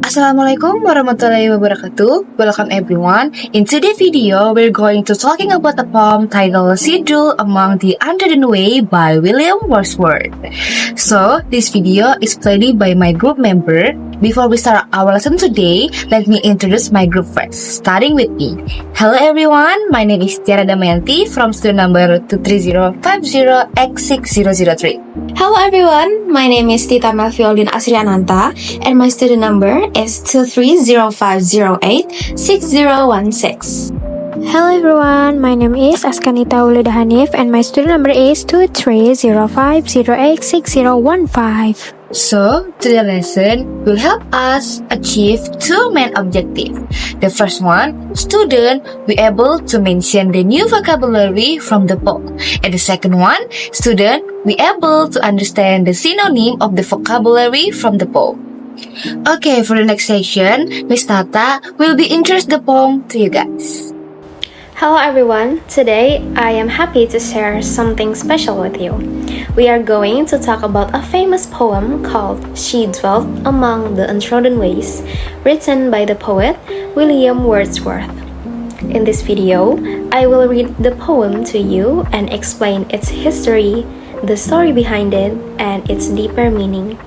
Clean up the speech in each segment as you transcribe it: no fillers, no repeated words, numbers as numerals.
Assalamualaikum warahmatullahi wabarakatuh. Welcome everyone. In today's video, we're going to talking about a poem titled Dwelt Among the Untrodden Way by William Wordsworth. So, this video is played by my group member. Before we start our lesson today, let me introduce my group first, starting with me. Hello everyone, my name is Tiara Dhamayanti from student number 23050X6003. Hello everyone, my name is Tita Melviolin Asri Ananta and my student number is 230508616. Hello everyone, my name is Azkanita Wulida Hanif and my student number is 23050866015. So, today's lesson will help us achieve two main objectives. The first one, student be able to mention the new vocabulary from the book. And the second one, student be able to understand the synonym of the vocabulary from the poem. Okay, for the next section, Miss Tata will be introduce the poem to you guys. Hello everyone, today I am happy to share something special with you. We are going to talk about a famous poem called She Dwelt Among the Untrodden Ways, written by the poet William Wordsworth. In this video, I will read the poem to you and explain its history, the story behind it, and its deeper meaning.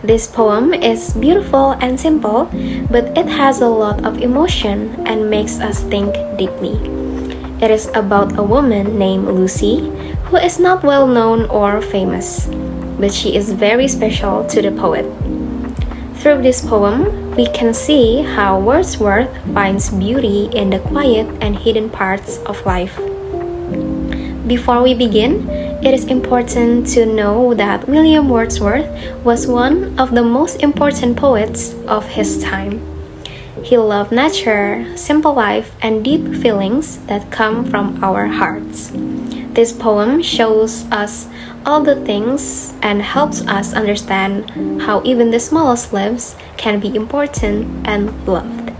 This poem is beautiful and simple, but it has a lot of emotion and makes us think deeply. It is about a woman named Lucy, who is not well known or famous, but she is very special to the poet. Through this poem, we can see how Wordsworth finds beauty in the quiet and hidden parts of life. Before we begin, it is important to know that William Wordsworth was one of the most important poets of his time. He loved nature, simple life, and deep feelings that come from our hearts. This poem shows us all the things and helps us understand how even the smallest lives can be important and loved.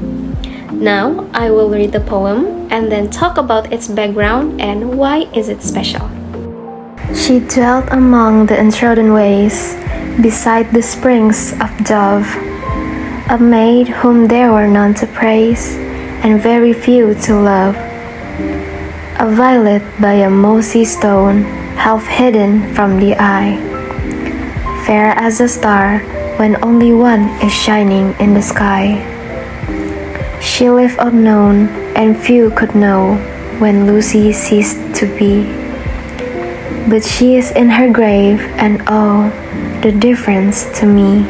Now, I will read the poem and then talk about its background and why is it special. She dwelt among the untrodden ways, beside the springs of Dove, a maid whom there were none to praise, and very few to love. A violet by a mossy stone, half hidden from the eye, fair as a star when only one is shining in the sky. She lived unknown, and few could know when Lucy ceased to be. But she is in her grave, and oh, the difference to me.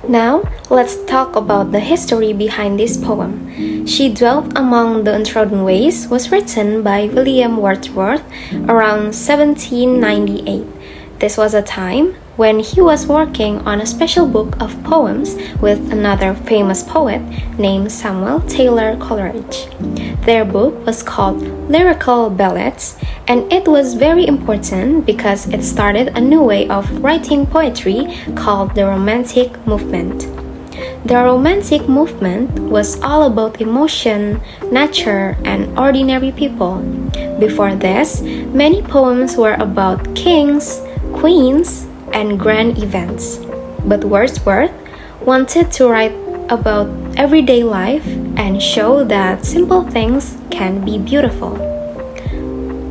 Now, let's talk about the history behind this poem. She Dwelt Among the Untrodden Ways was written by William Wordsworth around 1798. This was a time when he was working on a special book of poems with another famous poet named Samuel Taylor Coleridge. Their book was called Lyrical Ballads, and it was very important because it started a new way of writing poetry called the Romantic Movement. The Romantic Movement was all about emotion, nature, and ordinary people. Before this, many poems were about kings, queens, and grand events. But Wordsworth wanted to write about everyday life and show that simple things can be beautiful.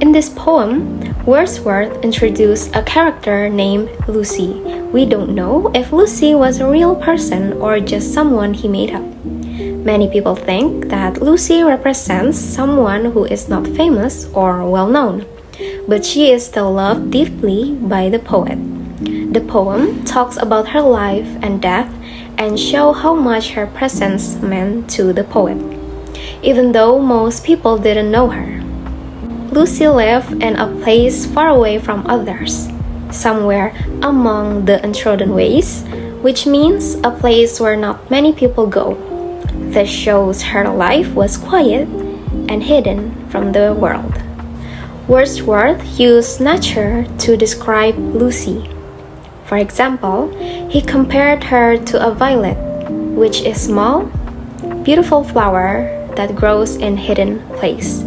In this poem, Wordsworth introduced a character named Lucy. We don't know if Lucy was a real person or just someone he made up. Many people think that Lucy represents someone who is not famous or well known, but she is still loved deeply by the poet. The poem talks about her life and death and show how much her presence meant to the poet, even though most people didn't know her. Lucy lived in a place far away from others, somewhere among the untrodden ways, which means a place where not many people go. This shows her life was quiet and hidden from the world. Wordsworth used nature to describe Lucy. For example, he compared her to a violet, which is small, beautiful flower that grows in hidden place.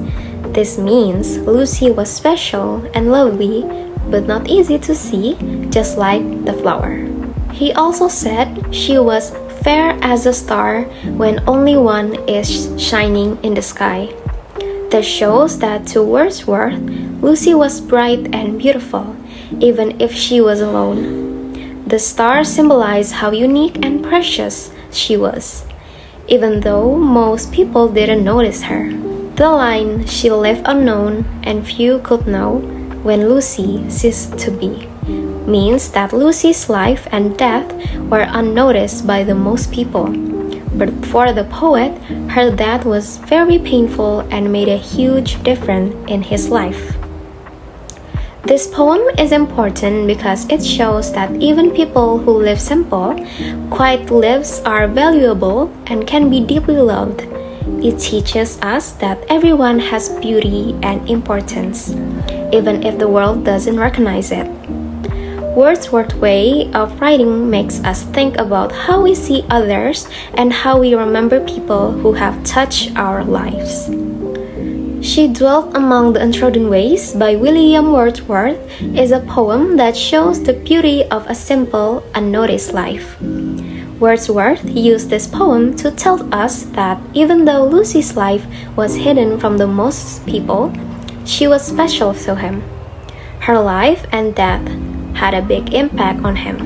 This means Lucy was special and lovely, but not easy to see, just like the flower. He also said she was fair as a star when only one is shining in the sky. This shows that to Wordsworth, Lucy was bright and beautiful, even if she was alone. The star symbolized how unique and precious she was, even though most people didn't notice her. The line, "She lived unknown and few could know when Lucy ceased to be," means that Lucy's life and death were unnoticed by the most people. But for the poet, her death was very painful and made a huge difference in his life. This poem is important because it shows that even people who live simple, quiet lives are valuable and can be deeply loved. It teaches us that everyone has beauty and importance, even if the world doesn't recognize it. Wordsworth's way of writing makes us think about how we see others and how we remember people who have touched our lives. She Dwelt Among the Untrodden Ways by William Wordsworth is a poem that shows the beauty of a simple, unnoticed life. Wordsworth used this poem to tell us that even though Lucy's life was hidden from the most people, she was special to him. Her life and death had a big impact on him,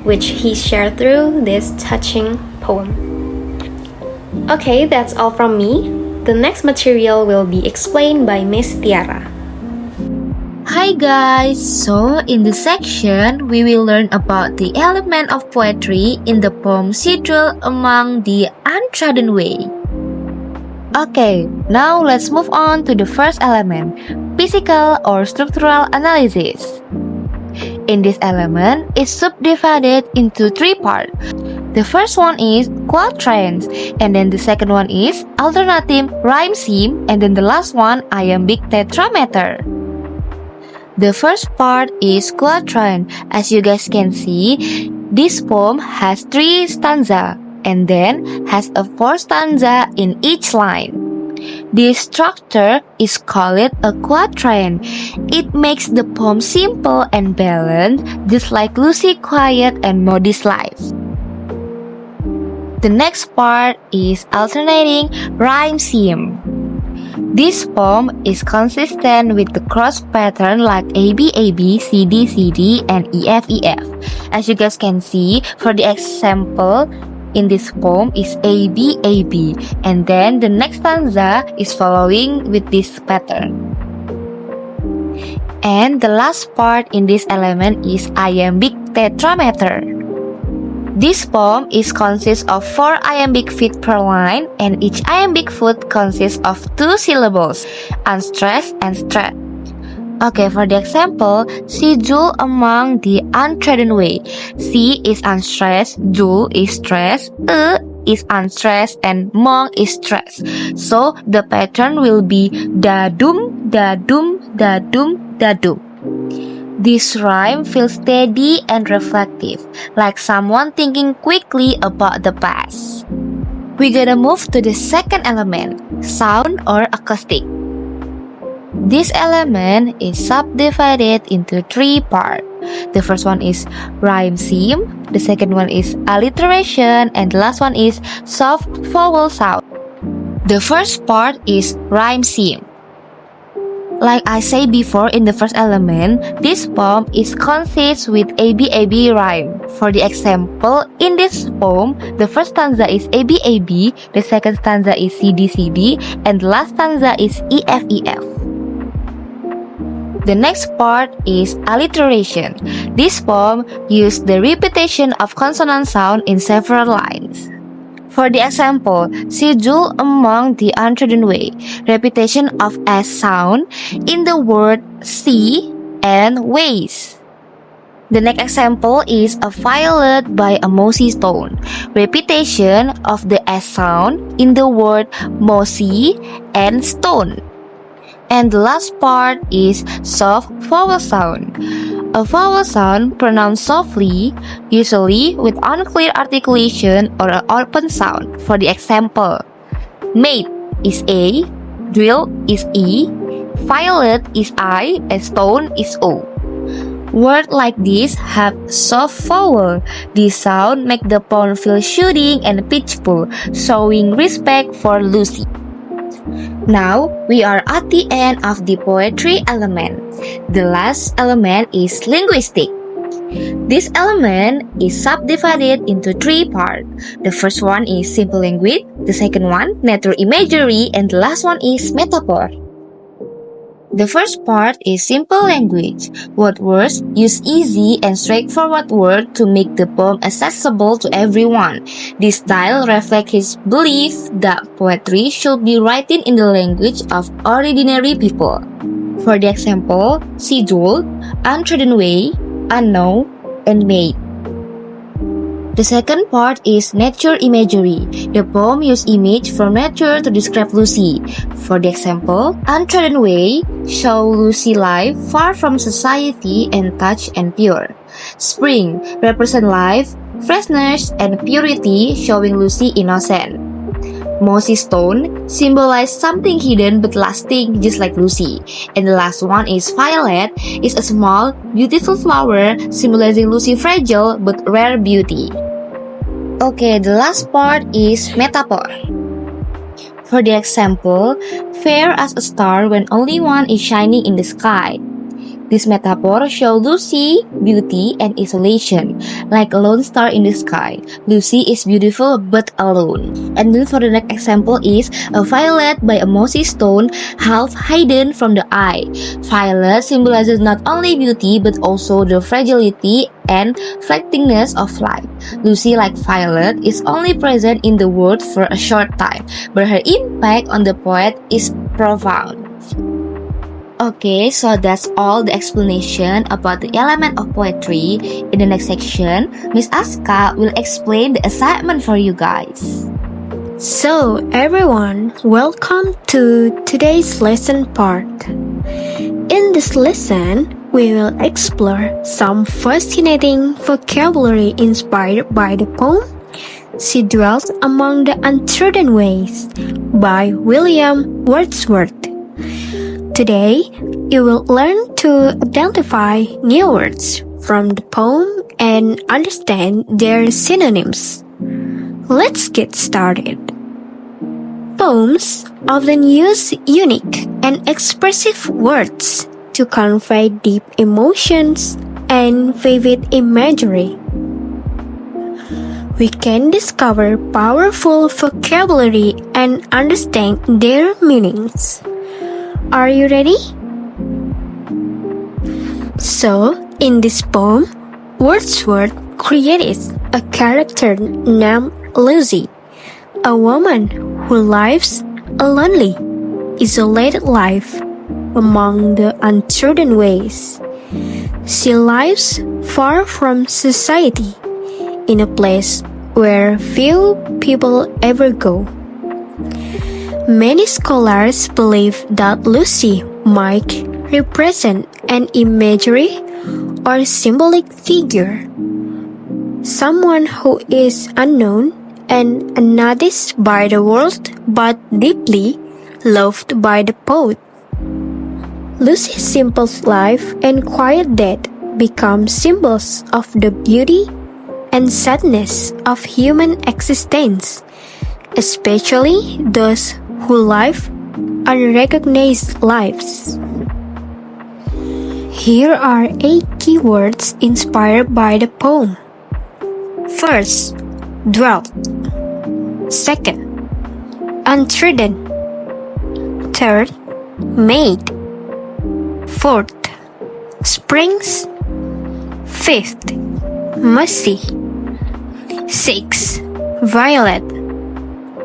which he shared through this touching poem. Okay, that's all from me. The next material will be explained by Miss Tiara. Hi guys! So, in this section, we will learn about the element of poetry in the poem She Dwelt Among the Untrodden Way. Okay, now let's move on to the first element, physical or structural analysis. In this element, it's subdivided into three parts. The first one is quatrains, and then the second one is alternative rhyme scheme, and then the last one iambic tetrameter. The first part is quatrain. As you guys can see, this poem has 3 stanzas and then has a 4 stanza in each line. This structure is called a quatrain. It makes the poem simple and balanced, just like Lucy's quiet and modest life. The next part is alternating rhyme scheme. This poem is consistent with the cross pattern like ABAB, CD, and EFEF. As you guys can see, for the example, in this poem is ABAB, and then the next stanza is following with this pattern. And the last part in this element is iambic tetrameter. This poem consists of 4 iambic feet per line, and each iambic foot consists of 2 syllables, unstressed and stressed. Okay, for the example, she dwelt among the untrodden way. She is unstressed, dwell is stressed, is unstressed, and mong is stressed. So the pattern will be da-dum, da-dum, da-dum, da-dum. This rhyme feels steady and reflective, like someone thinking quickly about the past. We gotta move to the second element, sound or acoustic. This element is subdivided into 3 parts. The first one is rhyme scheme, the second one is alliteration, and the last one is soft vowel sound. The first part is rhyme scheme. Like I said before in the first element, this poem consists with ABAB rhyme. For the example, in this poem, the first stanza is ABAB, the second stanza is CD, and the last stanza is EFEF. The next part is alliteration. This poem used the repetition of consonant sound in several lines. For the example, she dwelt among the untrodden way, repetition of S sound in the word see and ways. The next example is a violet by a mossy stone, repetition of the S sound in the word mossy and stone. And the last part is soft vowel sound. A vowel sound pronounced softly, usually with unclear articulation or an open sound. For the example, maid is A, drill is E, violet is I, and stone is O. Words like this have soft vowel. This sound make the poem feel soothing and peaceful, showing respect for Lucy. Now, we are at the end of the poetry element. The last element is linguistic. This element is subdivided into three parts. The first one is simple language, the second one, nature imagery, and the last one is metaphor. The first part is simple language. Wordsworth used easy and straightforward words to make the poem accessible to everyone. This style reflects his belief that poetry should be written in the language of ordinary people. For the example, see Dwelt, Untrodden way, unknown, and made. The second part is nature imagery. The poem used image from nature to describe Lucy. For the example, Untrodden way show Lucy life far from society and touch and pure. Spring represent life, freshness, and purity, showing Lucy innocent. Mossy stone symbolize something hidden but lasting, just like Lucy. And the last one is violet, is a small, beautiful flower symbolizing Lucy fragile but rare beauty. Okay, the last part is metaphor. For the example, fair as a star when only one is shining in the sky. This metaphor shows Lucy, beauty, and isolation. Like a lone star in the sky, Lucy is beautiful but alone. And then for the next example is a violet by a mossy stone, half hidden from the eye. Violet symbolizes not only beauty but also the fragility and fleetingness of life. Lucy, like violet, is only present in the world for a short time, but her impact on the poet is profound. Okay, so that's all the explanation about the element of poetry. In the next section, Miss Aska will explain the assignment for you guys. So, everyone, welcome to today's lesson part. In this lesson, we will explore some fascinating vocabulary inspired by the poem She Dwelt Among the Untrodden Ways by William Wordsworth. Today, you will learn to identify new words from the poem and understand their synonyms. Let's get started. Poems often use unique and expressive words to convey deep emotions and vivid imagery. We can discover powerful vocabulary and understand their meanings. Are you ready? So, in this poem, Wordsworth created a character named Lucy, a woman who lives a lonely, isolated life among the untrodden ways. She lives far from society, in a place where few people ever go. Many scholars believe that Lucy might represent an imagery or symbolic figure, someone who is unknown and unnoticed by the world but deeply loved by the poet. Lucy's simple life and quiet death become symbols of the beauty and sadness of human existence, especially those who live unrecognized lives. Here are 8 keywords inspired by the poem. First, dwelt. Second, untrodden. Third, made. Fourth, springs. Fifth, mercy. 6, violet.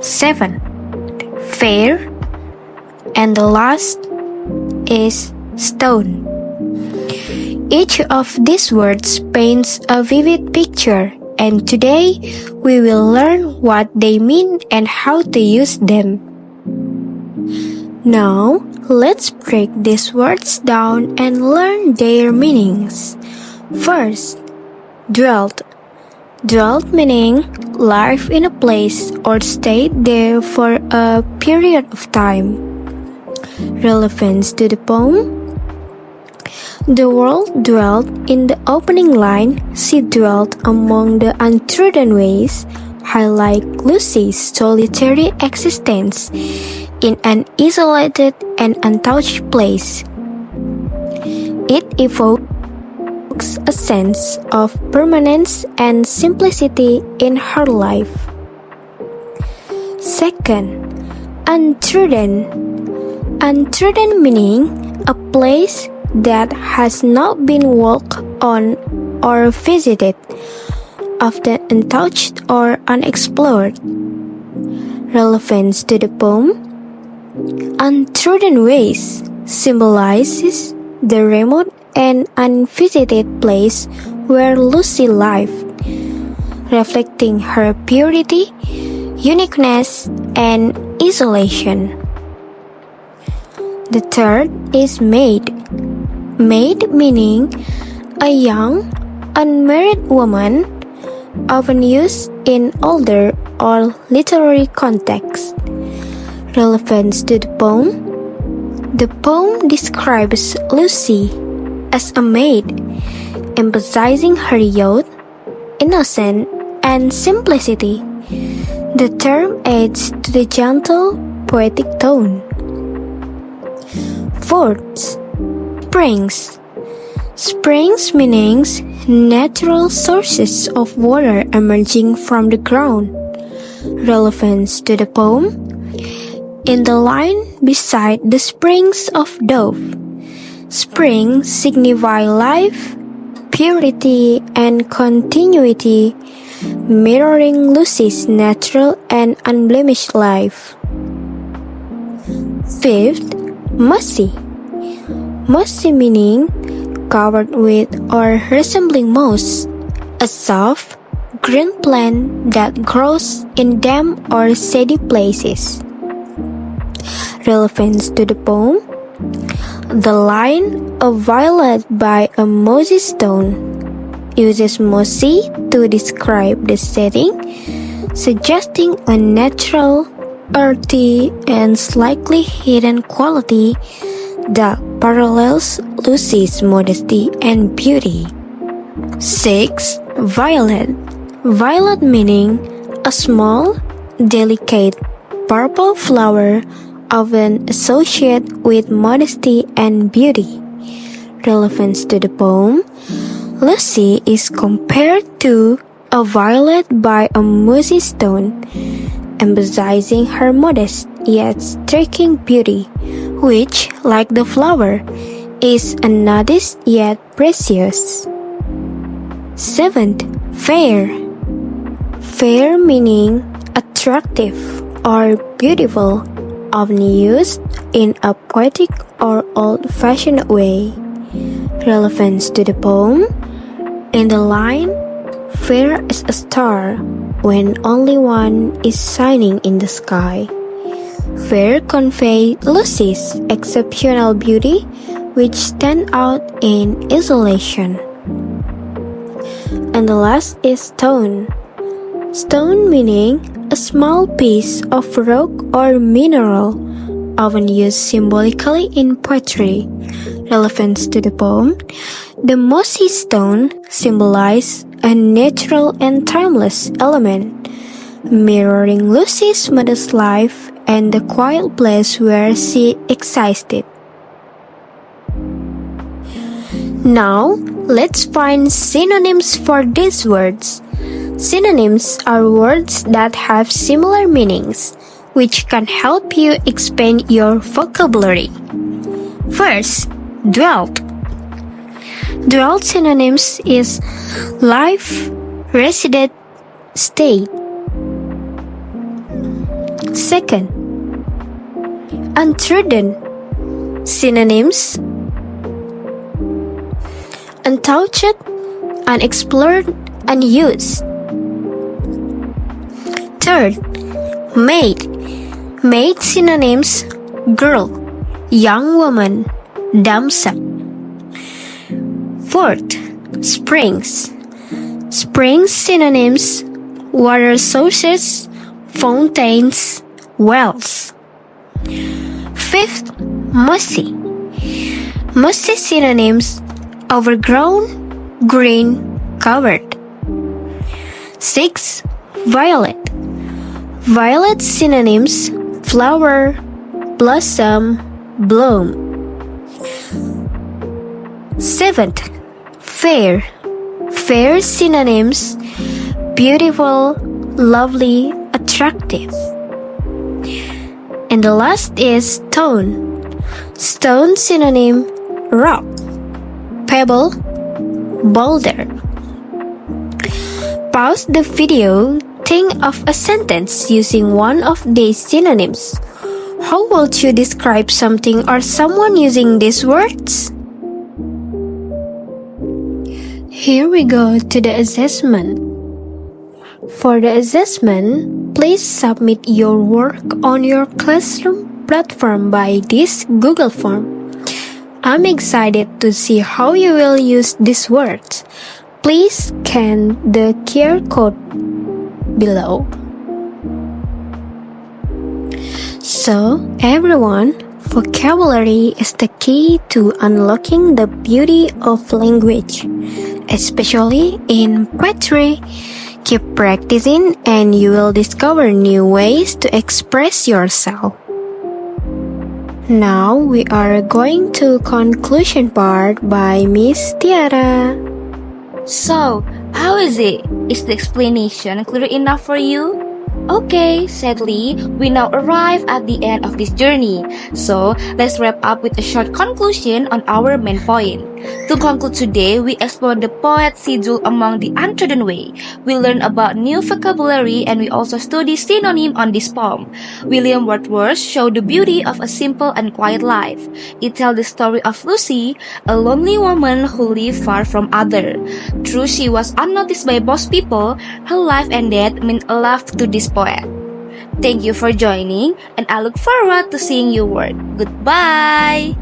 7, fair. And the last is stone. Each of these words paints a vivid picture, and today we will learn what they mean and how to use them. Now, let's break these words down and learn their meanings. First, dwelt. Dwelt meaning live in a place or stayed there for a period of time. Relevance to the poem. The world dwelt in the opening line, she dwelt among the untrodden ways, highlight Lucy's solitary existence in an isolated and untouched place. It evokes a sense of permanence and simplicity in her life. Second, untrodden. Untrodden meaning a place that has not been walked on or visited, often untouched or unexplored. Relevance to the poem. Untrodden ways symbolizes the remote and unvisited place where Lucy lived, reflecting her purity, uniqueness, and isolation. The third is maid. Maid meaning a young, unmarried woman, often used in older or literary contexts. Relevance to the poem. The poem describes Lucy as a maid, emphasizing her youth, innocence, and simplicity. The term adds to the gentle, poetic tone. Fourth, springs. Springs means natural sources of water emerging from the ground. Relevance to the poem. In the line beside the springs of Dove, springs signify life, purity, and continuity, mirroring Lucy's natural and unblemished life. Fifth, mossy. Mossy meaning covered with or resembling moss, a soft, green plant that grows in damp or shady places. Relevance to the poem. The line "a violet by a mossy stone" uses mossy to describe the setting, suggesting a natural, earthy, and slightly hidden quality that parallels Lucy's modesty and beauty. 6. Violet. Violet meaning a small, delicate, purple flower often associated with modesty and beauty. Relevance to the poem. Lucy is compared to a violet by a mossy stone, emphasizing her modest yet striking beauty, which, like the flower, is unnoticed yet precious. 7th, fair. Fair meaning attractive or beautiful, often used in a poetic or old-fashioned way. Relevance to the poem. In the line, fair as a star when only one is shining in the sky. Fair conveys Lucy's exceptional beauty, which stand out in isolation. And the last is stone. Stone meaning a small piece of rock or mineral, often used symbolically in poetry. Relevance to the poem. The mossy stone symbolizes a natural and timeless element, mirroring Lucy's modest life and the quiet place where she existed. Now, let's find synonyms for these words. Synonyms are words that have similar meanings, which can help you expand your vocabulary. First, dwelt. Dwelt synonyms is life, resident, stayed. Second, untrodden. Synonyms: untouched, unexplored, unused. Third, maid. Maid synonyms: girl, young woman, damsel. Fourth, springs. Springs synonyms: water sources, fountains, wells. Fifth, mossy. Mossy synonyms: overgrown, green, covered. 6. Violet. Violet synonyms: flower, blossom, bloom. 7th. Fair. Fair synonyms: beautiful, lovely, attractive. And the last is stone. Stone synonym: rock, pebble, boulder. Pause the video, think of a sentence using one of these synonyms. How would you describe something or someone using these words? Here we go to the assessment. For the assessment, please submit your work on your classroom platform by this Google form. I'm excited to see how you will use these words. Please scan the QR code below. So, everyone, vocabulary is the key to unlocking the beauty of language, especially in poetry. Keep practicing and you will discover new ways to express yourself. Now we are going to conclusion part by Miss Tiara. So, how is it? Is the explanation clear enough for you? Okay, sadly, we now arrive at the end of this journey. So, let's wrap up with a short conclusion on our main point. To conclude today, we explored the poet Sidul among the Untrodden Way. We learned about new vocabulary and we also studied synonym on this poem. William Wordsworth showed the beauty of a simple and quiet life. It tells the story of Lucy, a lonely woman who lived far from others. Though she was unnoticed by most people, her life and death meant a lot to this poet. Thank you for joining, and I look forward to seeing your work. Goodbye!